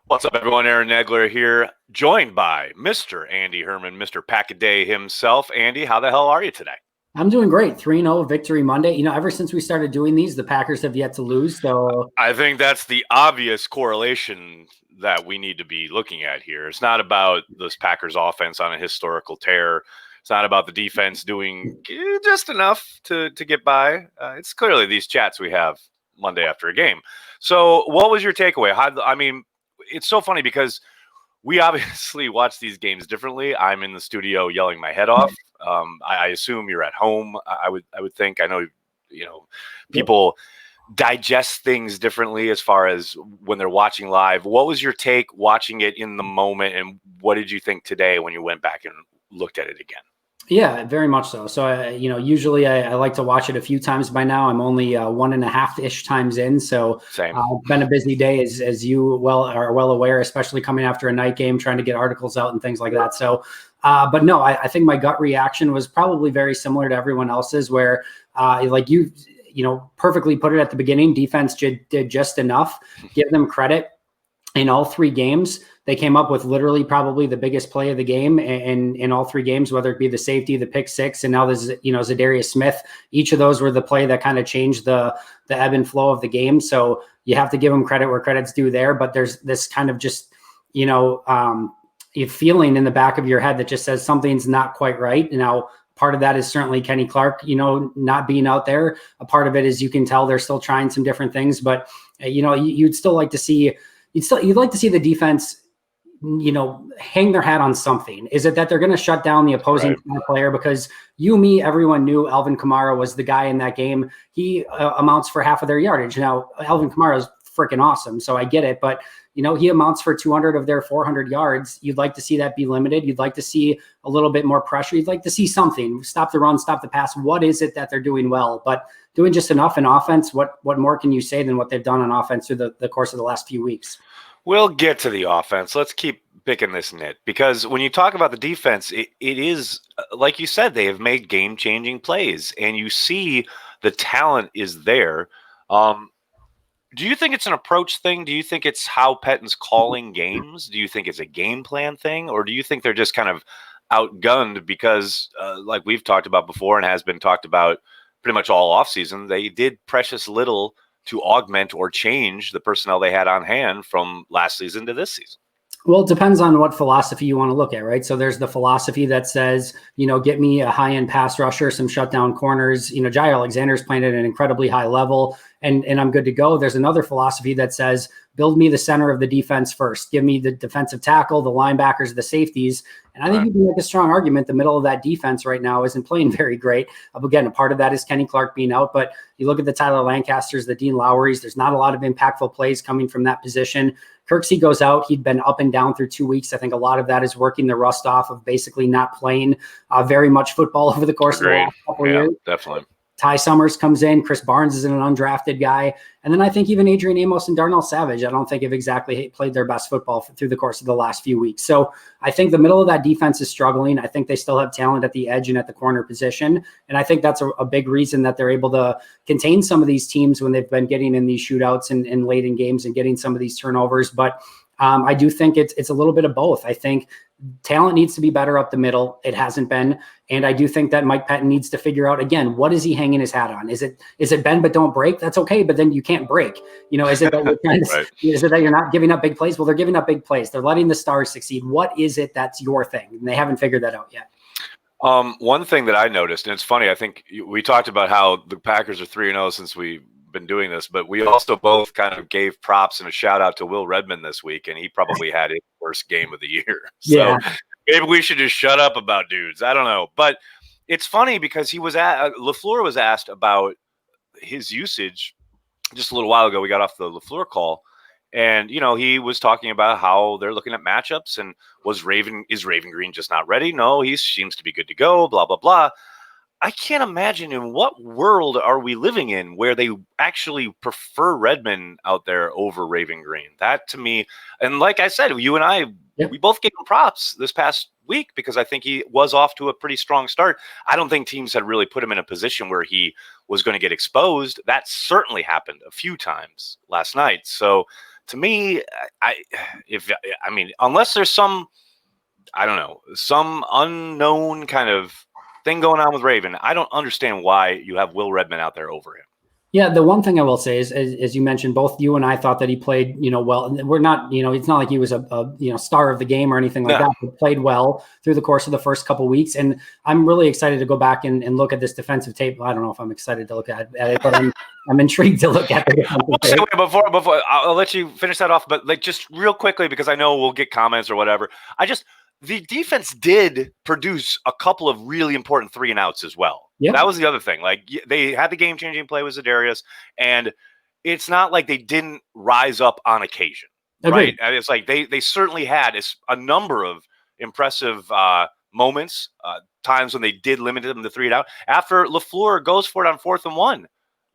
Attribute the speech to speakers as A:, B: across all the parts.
A: What's up, everyone? Aaron Negler here, joined by Mr. Andy Herman, Mr. Pack-A-Day himself. Andy, how the hell are you today?
B: I'm doing great. 3-0 victory Monday. Ever since we started doing these, the Packers have yet to lose. So
A: I think that's the obvious correlation that we need to be looking at here. It's not about this Packers offense on a historical tear. It's not about the defense doing just enough to get by. It's clearly these chats we have Monday after a game. So what was your takeaway? It's so funny because we obviously watch these games differently. I'm in the studio yelling my head off. I assume you're at home. I would think. I know,
B: yep.
A: people digest things differently as far as when they're watching live. What was your take watching it in the moment, and what did you think today when you went back and looked at it again?
B: Yeah, very much so. So, usually I like to watch it a few times by now. I'm only 1.5-ish times in. So
A: Same.
B: it's been a busy day, as you are well aware, especially coming after a night game, trying to get articles out and things like that. So, but no, I think my gut reaction was probably very similar to everyone else's, where like you perfectly put it at the beginning. Defense did just enough. Give them credit. In all three games, they came up with literally probably the biggest play of the game in all three games, whether it be the safety, the pick six, and now there's Zadarius Smith. Each of those were the play that kind of changed the ebb and flow of the game. So you have to give them credit where credit's due there. But there's this kind of just a feeling in the back of your head that just says something's not quite right. Now, part of that is certainly Kenny Clark, not being out there. A part of it is you can tell they're still trying some different things, but you'd still like to see. You'd like to see the defense, hang their hat on something. Is it that they're going to shut down the opposing player? Because everyone knew Alvin Kamara was the guy in that game. He amounts for half of their yardage. Now, Alvin Kamara is freaking awesome, so I get it. But, he amounts for 200 of their 400 yards. You'd like to see that be limited. You'd like to see a little bit more pressure. You'd like to see something. Stop the run, stop the pass. What is it that they're doing well? But doing just enough in offense, what more can you say than what they've done on offense through the course of the last few weeks?
A: We'll get to the offense. Let's keep picking this nit, because when you talk about the defense, it is, like you said, they have made game-changing plays, and you see the talent is there. Do you think it's an approach thing? Do you think it's how Pettine's calling games? Do you think it's a game plan thing? Or do you think they're just kind of outgunned because, like we've talked about before and has been talked about pretty much all offseason, they did precious little to augment or change the personnel they had on hand from last season to this season?
B: Well, it depends on what philosophy you want to look at, right? So there's the philosophy that says, get me a high-end pass rusher, some shutdown corners. Jair Alexander's playing at an incredibly high level, and I'm good to go. There's another philosophy that says, build me the center of the defense first. Give me the defensive tackle, the linebackers, the safeties. And I think you can make a strong argument the middle of that defense right now isn't playing very great. Again, a part of that is Kenny Clark being out, but you look at the Tyler Lancasters, the Dean Lowrys, there's not a lot of impactful plays coming from that position. Kirksey goes out. He'd been up and down through 2 weeks. I think a lot of that is working the rust off of basically not playing very much football over the course of the last couple of years.
A: Definitely.
B: Ty Summers comes in. Chris Barnes is an undrafted guy. And then I think even Adrian Amos and Darnell Savage, I don't think have exactly played their best football through the course of the last few weeks. So I think the middle of that defense is struggling. I think they still have talent at the edge and at the corner position. And I think that's a big reason that they're able to contain some of these teams when they've been getting in these shootouts and late in games and getting some of these turnovers. But I do think it's a little bit of both. I think talent needs to be better up the middle. It hasn't been. And I do think that Mike Pettin needs to figure out, again, what is he hanging his hat on? Is it bend but don't break? That's okay, but then you can't break. Is it that you're trying to, is it that you're not giving up big plays? Well, they're giving up big plays. They're letting the stars succeed. What is it that's your thing? And they haven't figured that out yet.
A: One thing that I noticed, and it's funny, I think we talked about how the Packers are 3-0 since we've been doing this, but we also both kind of gave props and a shout out to Will Redmond this week, and he probably had his worst game of the year. So maybe we should just shut up about dudes. I don't know. But it's funny because LaFleur was asked about his usage just a little while ago. We got off the LaFleur call, and he was talking about how they're looking at matchups and is Raven Green just not ready? No, he seems to be good to go, blah, blah, blah. I can't imagine in what world are we living in where they actually prefer Redmond out there over Raven Green. That to me, and like I said, you and I, we both gave him props this past week because I think he was off to a pretty strong start. I don't think teams had really put him in a position where he was going to get exposed. That certainly happened a few times last night. So to me, I mean, unless there's some, I don't know, some unknown kind of thing going on with Raven, I don't understand why you have Will Redmond out there over him.
B: Yeah, the one thing I will say is, as you mentioned, both you and I thought that he played, well. And we're not, it's not like he was a star of the game or anything like that. He played well through the course of the first couple of weeks, and I'm really excited to go back and look at this defensive tape. I don't know if I'm excited to look at it, but I'm intrigued to look at the defensive tape.
A: Before I'll let you finish that off, but like just real quickly, because I know we'll get comments or whatever. The defense did produce a couple of really important 3-and-outs as well. Yeah. That was the other thing. Like they had the game-changing play with Za'Darius, and it's not like they didn't rise up on occasion, right? And it's like they certainly had a number of impressive moments, times when they did limit them to 3-and-out. After LaFleur goes for it on 4th and 1,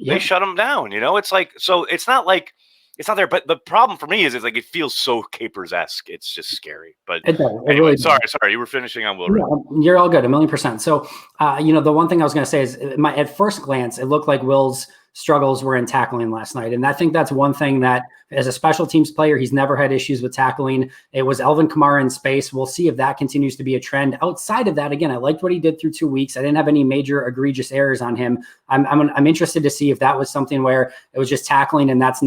A: they shut them down. It's like, so it's not like it's not there. But the problem for me is like it feels so Capers-esque. It's just scary. But anyway, sorry, you were finishing on Will Redmond.
B: You're all good, 1,000,000%. So, the one thing I was going to say is, at first glance, it looked like Will's struggles were in tackling last night. And I think that's one thing that, as a special teams player, he's never had issues with tackling. It was Alvin Kamara in space. We'll see if that continues to be a trend. Outside of that, again, I liked what he did through 2 weeks. I didn't have any major egregious errors on him. I'm interested to see if that was something where it was just tackling and that's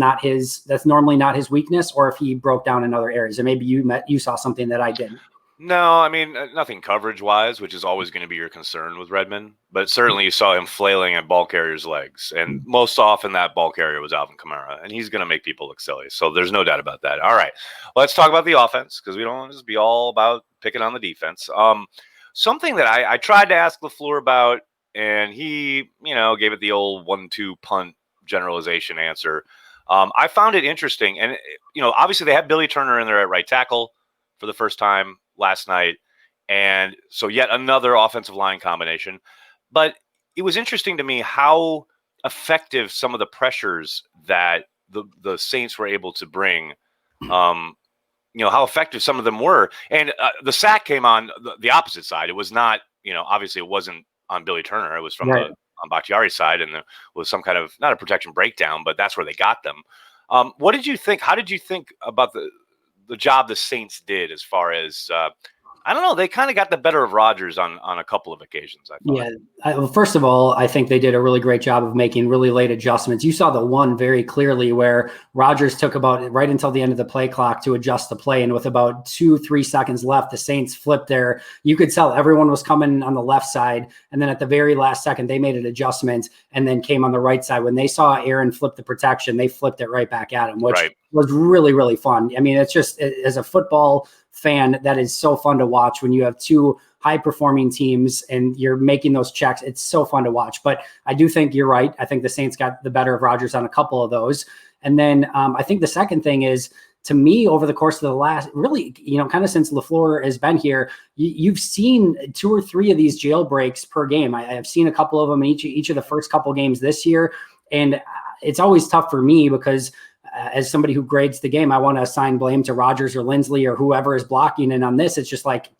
B: normally not his weakness, or if he broke down in other areas. And maybe you saw something that I didn't.
A: No, I mean, nothing coverage-wise, which is always going to be your concern with Redmond. But certainly you saw him flailing at ball carriers' legs. And most often that ball carrier was Alvin Kamara. And he's going to make people look silly. So there's no doubt about that. All right, let's talk about the offense, because we don't want to just be all about picking on the defense. Something that I tried to ask LaFleur about, and he, gave it the old 1-2 punt generalization answer. I found it interesting. And, obviously they had Billy Turner in there at right tackle for the first time last night, and so yet another offensive line combination. But it was interesting to me how effective some of the pressures that the Saints were able to bring, how effective some of them were. And the sack came on the opposite side. It was not, obviously it wasn't on Billy Turner. It was from on Bakhtiari's side, and there was some kind of, not a protection breakdown, but that's where they got them. What did you think? How did you think about the job the Saints did as far as, I don't know, they kind of got the better of Rodgers on a couple of occasions, I thought.
B: Yeah. Well, first of all, I think they did a really great job of making really late adjustments. You saw the one very clearly where Rodgers took about right until the end of the play clock to adjust the play. And with about 2-3 seconds left, the Saints flipped there. You could tell everyone was coming on the left side. And then at the very last second, they made an adjustment and then came on the right side. When they saw Aaron flip the protection, they flipped it right back at him, which was really, really fun. I mean, it's just, as a football fan, that is so fun to watch when you have two high performing teams and you're making those checks. It's so fun to watch. But I do think you're right. I think the Saints got the better of Rodgers on a couple of those. And then I think the second thing is, to me, over the course of the last, really, kind of since LaFleur has been here, you've seen 2 or 3 of these jailbreaks per game. I have seen a couple of them in each of the first couple games this year. And it's always tough for me because as somebody who grades the game, I want to assign blame to Rodgers or Lindsley or whoever is blocking. And on this, it's just like,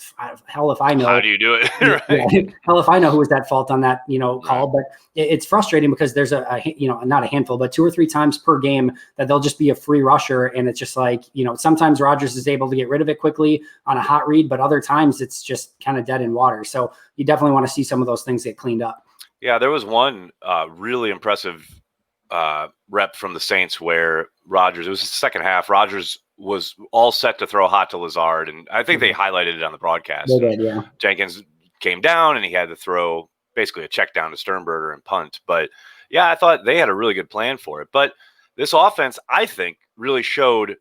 B: hell if I know.
A: How do you do it? Right.
B: Hell if I know who was at fault on that, call. But it's frustrating because there's not a handful, but 2 or 3 times per game that they'll just be a free rusher. And it's just like, sometimes Rodgers is able to get rid of it quickly on a hot read, but other times it's just kind of dead in water. So you definitely want to see some of those things get cleaned up.
A: Yeah, there was one really impressive rep from the Saints where Rodgers, it was the second half, Rodgers was all set to throw hot to Lazard, and I think they highlighted it on the broadcast.
B: They did, yeah.
A: Jenkins came down and he had to throw basically a check down to Sternberger and punt. But yeah, I thought they had a really good plan for it. But this offense, I think, really showed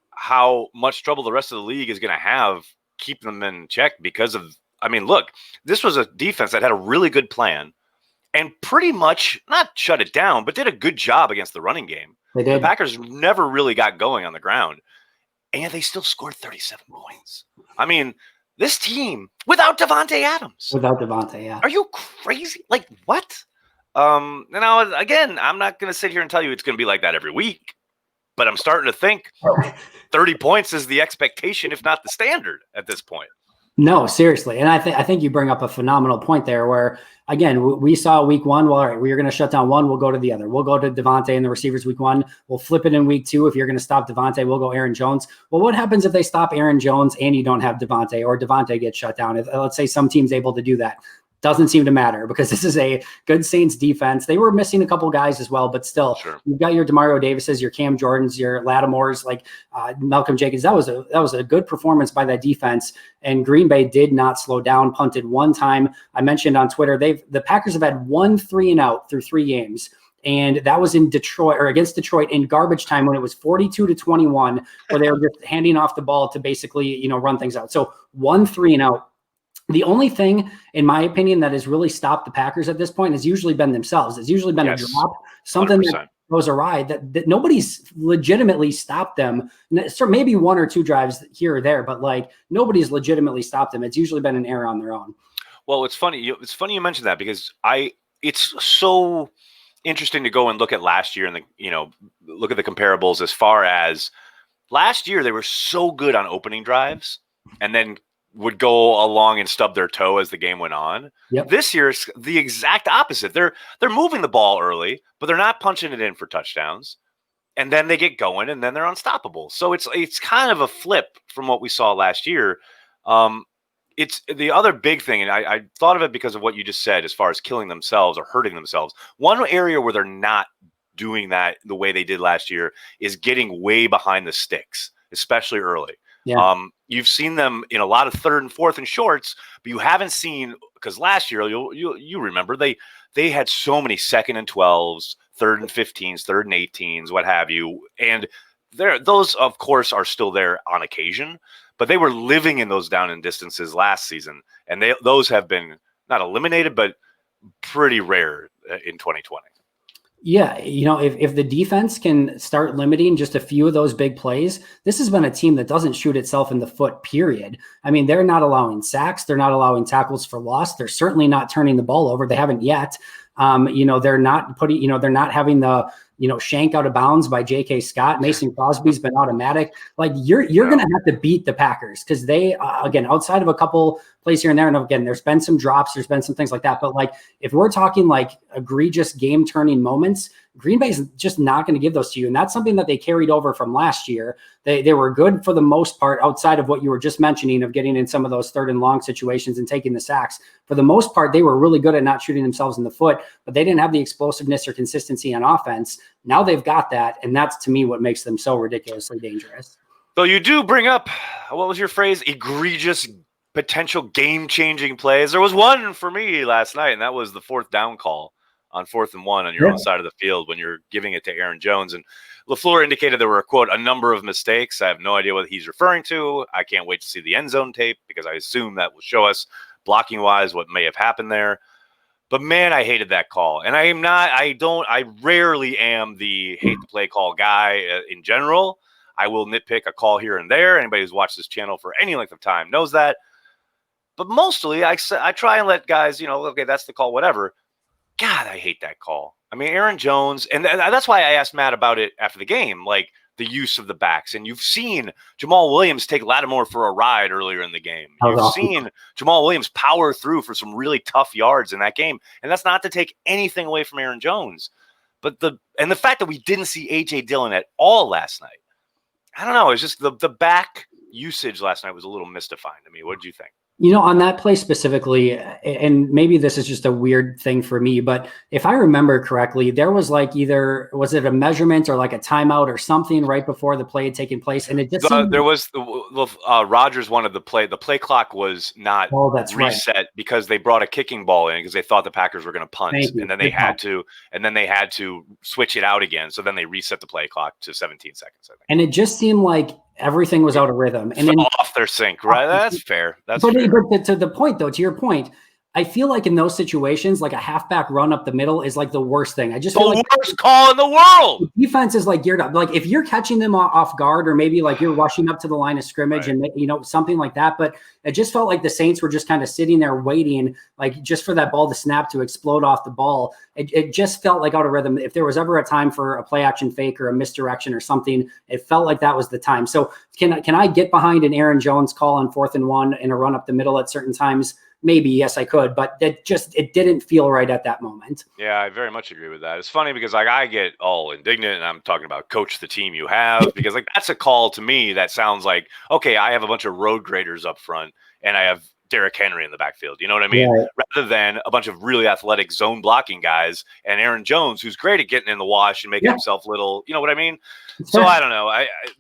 A: how much trouble the rest of the league is going to have keeping them in check because of, look, this was a defense that had a really good plan and pretty much not shut it down, but did a good job against the running game.
B: They did.
A: The Packers never really got going on the ground, and yet they still scored 37 points. This team, without Devontae Adams.
B: Without Devontae, yeah.
A: Are you crazy? Like, what? Now, again, I'm not going to sit here and tell you it's going to be like that every week, but I'm starting to think 30 points is the expectation, if not the standard at this point.
B: No, seriously. And I think you bring up a phenomenal point there where, again, we saw week one, well, all right, we're going to shut down one, we'll go to the other. We'll go to Devontae and the receivers week one. We'll flip it in week two. If you're going to stop Devontae, we'll go Aaron Jones. Well, what happens if they stop Aaron Jones and you don't have Devontae, or Devontae gets shut down? If, let's say some team's able to do that. Doesn't seem to matter because this is a good Saints defense. They were missing a couple guys as well, but still,
A: Sure.
B: You've got your DeMario Davises, your Cam Jordans, your Lattimores, like Malcolm Jenkins. That was a good performance by that defense. And Green Bay did not slow down, punted one time. I mentioned on Twitter, the Packers have had 1 3-and-out through 3 games. And that was in Detroit, or against Detroit, in garbage time when it was 42-21, where they were just handing off the ball to basically, run things out. So 1 3-and-out. The only thing, in my opinion, that has really stopped the Packers at this point has usually been themselves. It's usually been a drop, something 100%. That goes awry, that nobody's legitimately stopped them. So maybe 1 or 2 drives here or there, but like nobody's legitimately stopped them. It's usually been an error on their own.
A: Well, it's funny. It's funny you mentioned that because it's so interesting to go and look at last year and look at the comparables as far as last year. They were so good on opening drives and then would go along and stub their toe as the game went on.
B: Yep.
A: This year it's the exact opposite. They're moving the ball early, but they're not punching it in for touchdowns. And then they get going and then they're unstoppable. So it's kind of a flip from what we saw last year. It's the other big thing, and I thought of it because of what you just said as far as killing themselves or hurting themselves. One area where they're not doing that the way they did last year is getting way behind the sticks, especially early.
B: Yeah.
A: You've seen them in a lot of 3rd and 4th and shorts, but you haven't seen, because last year you remember they had so many 2nd and 12s, 3rd and 15s, 3rd and 18s, what have you, and those of course are still there on occasion, but they were living in those down and distances last season, and those have been not eliminated, but pretty rare in 2020.
B: Yeah, if the defense can start limiting just a few of those big plays, this has been a team that doesn't shoot itself in the foot, period. I mean, they're not allowing sacks. They're not allowing tackles for loss. They're certainly not turning the ball over. They haven't yet. They're not putting, they're not having the, shank out of bounds by J.K. Scott. Mason Crosby's been automatic. Like you're going to have to beat the Packers because they, again, outside of a couple plays here and there, and again, there's been some drops, there's been some things like that. But like, if we're talking like egregious game turning moments, Green Bay's just not going to give those to you. And that's something that they carried over from last year. They were good for the most part outside of what you were just mentioning of getting in some of those 3rd and long situations and taking the sacks. For the most part, they were really good at not shooting themselves in the foot, but they didn't have the explosiveness or consistency on offense. Now they've got that, and that's to me what makes them so ridiculously dangerous.
A: So you do bring up, what was your phrase? Egregious potential game-changing plays. There was one for me last night, and that was the 4th down call on 4th and 1 on your own side of the field when you're giving it to Aaron Jones. And LaFleur indicated there were, quote, a number of mistakes. I have no idea what he's referring to. I can't wait to see the end zone tape because I assume that will show us blocking-wise what may have happened there. But man, I hated that call. And I rarely am the hate the play call guy in general. I will nitpick a call here and there. Anybody who's watched this channel for any length of time knows that. But mostly I try and let guys, okay, that's the call, whatever. God, I hate that call. I mean, Aaron Jones, and that's why I asked Matt about it after the game, like the use of the backs. And you've seen Jamal Williams take Lattimore for a ride earlier in the game. You've seen Jamal Williams power through for some really tough yards in that game. And that's not to take anything away from Aaron Jones. But the fact that we didn't see A.J. Dillon at all last night, I don't know. It's just the back usage last night was a little mystifying to me. What did you think?
B: On that play specifically, and maybe this is just a weird thing for me, but if I remember correctly, there was like was it a measurement or like a timeout or something right before the play had taken place? And it just
A: there was Rodgers wanted the play. The play clock was not reset right, because they brought a kicking ball in because they thought the Packers were going to punt, and then they had to switch it out again. So then they reset the play clock to 17 seconds, I think.
B: And it just seemed like everything was out of rhythm and then
A: off their sync, right? That's fair. But
B: to the point, though, to your point, I feel like in those situations, like a halfback run up the middle is like the worst thing. I just
A: The
B: feel like
A: worst call in the world.
B: defense is like geared up. Like if you're catching them off guard, or maybe like you're rushing up to the line of scrimmage
A: Right.
B: and something like that. But it just felt like the Saints were just kind of sitting there waiting, like just for that ball to snap to explode off the ball. It just felt like out of rhythm. If there was ever a time for a play action fake or a misdirection or something, it felt like that was the time. So can I get behind an Aaron Jones call on 4th and 1 and a run up the middle at certain times? Maybe, yes, I could, but it didn't feel right at that moment.
A: Yeah, I very much agree with that. It's funny because like I get all indignant and I'm talking about coach the team you have, because like that's a call to me that sounds like, okay, I have a bunch of road graders up front and I have Derrick Henry in the backfield. You know what I mean?
B: Right.
A: Rather than a bunch of really athletic zone blocking guys and Aaron Jones, who's great at getting in the wash and making himself little, you know what I mean? So I don't know.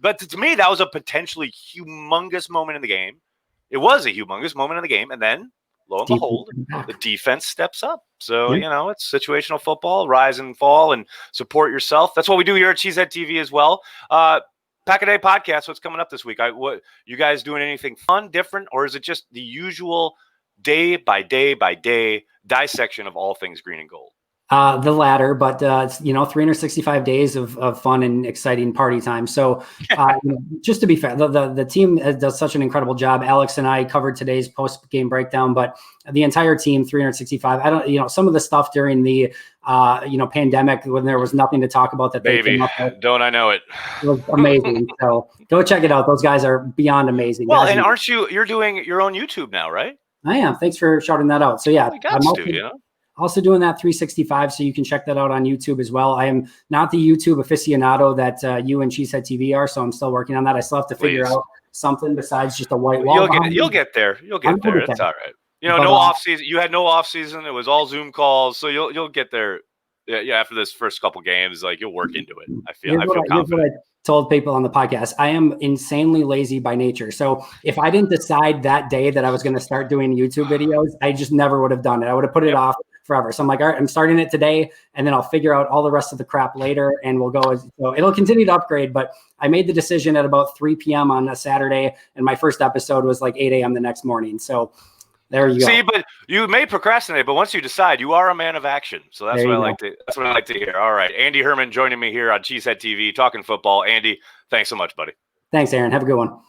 A: But to me, that was a potentially humongous moment in the game. It was a humongous moment in the game. And then lo and behold, the defense steps up. So, it's situational football, rise and fall, and support yourself. That's what we do here at Cheesehead TV as well. Pack a Day podcast, what's coming up this week? What you guys doing anything fun, different, or is it just the usual day by day by day dissection of all things green and gold?
B: The latter, but it's 365 days of fun and exciting party time. So just to be fair, the team does such an incredible job. Alex and I covered today's post game breakdown, but the entire team, 365. I don't, some of the stuff during the pandemic when there was nothing to talk about that they came up with,
A: don't I know it?
B: It was amazing. So go check it out. Those guys are beyond amazing.
A: Well, and aren't you're doing your own YouTube now, right?
B: I am. Thanks for shouting that out. So yeah, also doing that 365, so you can check that out on YouTube as well. I am not the YouTube aficionado that you and Cheesehead TV are, so I'm still working on that. I still have to figure out something besides just a white wall.
A: You'll get there. It's all right. No off season. You had no off season. It was all Zoom calls, so you'll get there. Yeah, after this first couple games, like you'll work into it. I feel confident.
B: What I told people on the podcast, I am insanely lazy by nature. So if I didn't decide that day that I was going to start doing YouTube videos, I just never would have done it. I would have put it off forever. So I'm like, all right, I'm starting it today, and then I'll figure out all the rest of the crap later, and we'll go. So it'll continue to upgrade. But I made the decision at about 3 p.m. on a Saturday, and my first episode was like 8 a.m. the next morning. So there you go.
A: See, but you may procrastinate, but once you decide, you are a man of action. So that's what I like to. That's what I like to hear. All right, Andy Herman joining me here on Cheesehead TV, talking football. Andy, thanks so much, buddy.
B: Thanks, Aaron. Have a good one.